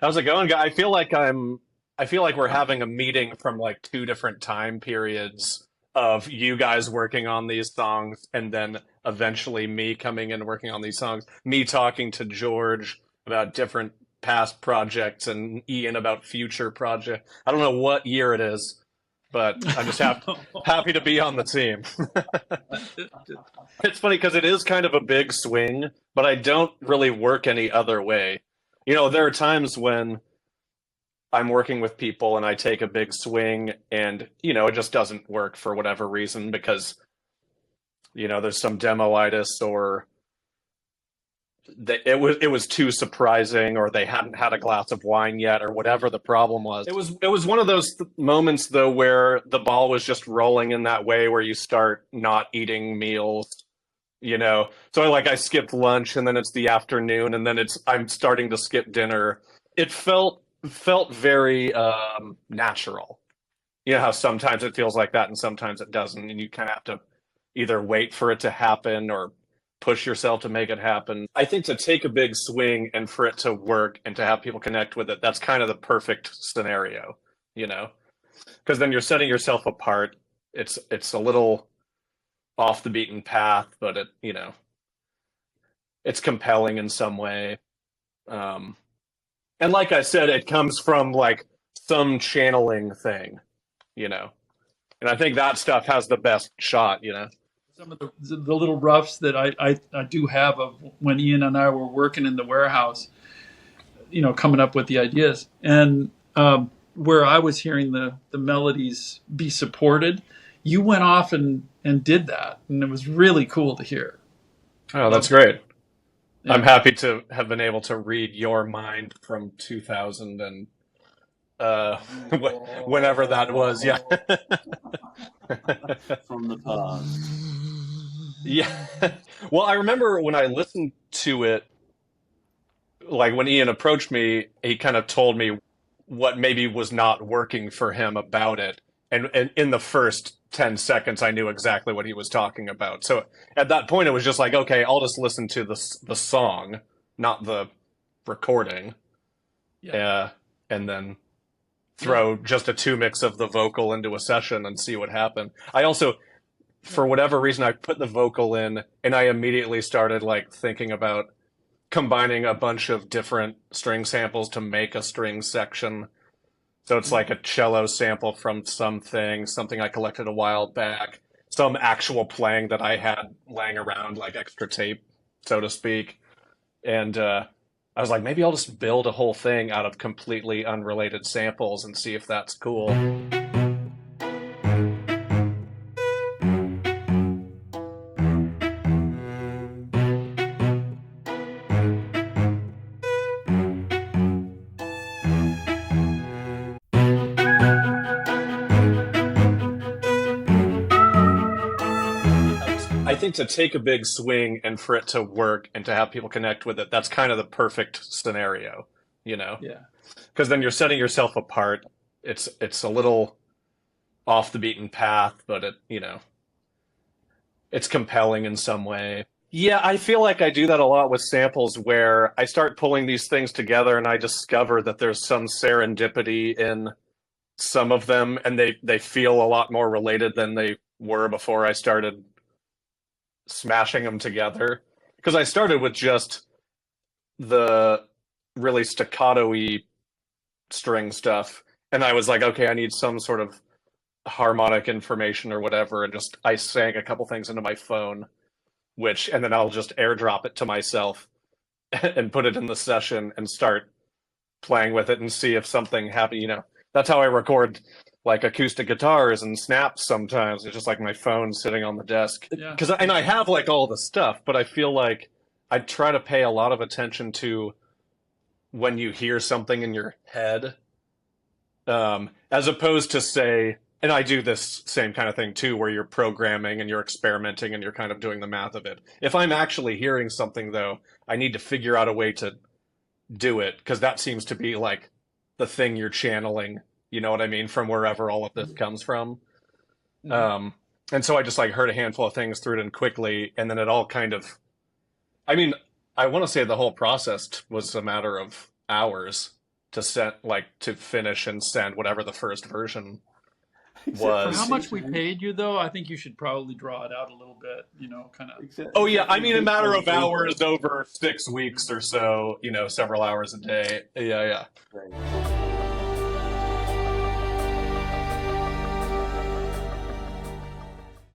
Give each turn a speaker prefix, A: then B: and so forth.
A: How's it going, guy? I feel like we're having a meeting from like two different time periods of you guys working on these songs and then eventually me coming in and working on these songs, me talking to George about different past projects and Ian about future projects. I don't know what year it is, but I'm just happy to be on the team. It's funny because it is kind of a big swing, but I don't really work any other way. There are times when I'm working with people and I take a big swing and, it just doesn't work for whatever reason because, there's some demoitis or it was too surprising or they hadn't had a glass of wine yet or whatever the problem was. It was one of those moments though where the ball was just rolling in that way where you start not eating meals, So I skipped lunch and then it's the afternoon and then I'm starting to skip dinner. It felt very natural. You know how sometimes it feels like that and sometimes it doesn't, and you kind of have to either wait for it to happen or push yourself to make it happen. I think to take a big swing and for it to work and to have people connect with it, that's kind of the perfect scenario, because then you're setting yourself apart. It's a little off the beaten path, but it's compelling in some way. And like I said, it comes from like some channeling thing, and I think that stuff has the best shot.
B: Some of the little roughs that I do have of when Ian and I were working in the warehouse, coming up with the ideas, and where I was hearing the melodies be supported, you went off and did that, and it was really cool to hear.
A: Oh, that's great. Yeah. I'm happy to have been able to read your mind from 2000 and whenever that was. Yeah.
C: From the past.
A: Yeah. Well, I remember when I listened to it, like when Ian approached me, he kind of told me what maybe was not working for him about it. And in the first 10 seconds, I knew exactly what he was talking about. So at that point, it was just like, okay, I'll just listen to the song, not the recording. Yeah. And then throw just a two mix of the vocal into a session and see what happened. I also, for whatever reason, I put the vocal in and I immediately started like thinking about combining a bunch of different string samples to make a string section. So it's like a cello sample from something I collected a while back, some actual playing that I had laying around, like extra tape, so to speak. And I was like, maybe I'll just build a whole thing out of completely unrelated samples and see if that's cool. I think to take a big swing and for it to work and to have people connect with it, that's kind of the perfect scenario,
B: Yeah.
A: Because then you're setting yourself apart. It's a little off the beaten path, but it's compelling in some way. Yeah, I feel like I do that a lot with samples where I start pulling these things together and I discover that there's some serendipity in some of them and they feel a lot more related than they were before I started smashing them together, because I started with just the really staccato-y string stuff and I was like, okay, I need some sort of harmonic information or whatever, and just I sang a couple things into my phone, and then I'll just airdrop it to myself and put it in the session and start playing with it and see if something happens. That's how I record like acoustic guitars and snaps sometimes. It's just like my phone sitting on the desk.
B: Yeah.
A: And I have like all the stuff, but I feel like I try to pay a lot of attention to when you hear something in your head, as opposed to say, and I do this same kind of thing too, where you're programming and you're experimenting and you're kind of doing the math of it. If I'm actually hearing something though, I need to figure out a way to do it, because that seems to be like the thing you're channeling. You know what I mean? From wherever all of this comes from. And so I just like heard a handful of things, threw it in quickly, and then it all kind of, I mean, I want to say the whole process was a matter of hours, to send, like to finish and send whatever the first version
B: For
C: Except for
B: how
A: was.
B: much we
C: sometimes,
B: paid you, though, I think you should probably draw it out a little bit. Kind of.
A: Oh yeah,
C: except
A: I
C: for
A: mean a matter
C: Bitcoin
A: of
C: over.
A: hours over 6 weeks or so, several hours a day. Yeah, yeah.
C: Right.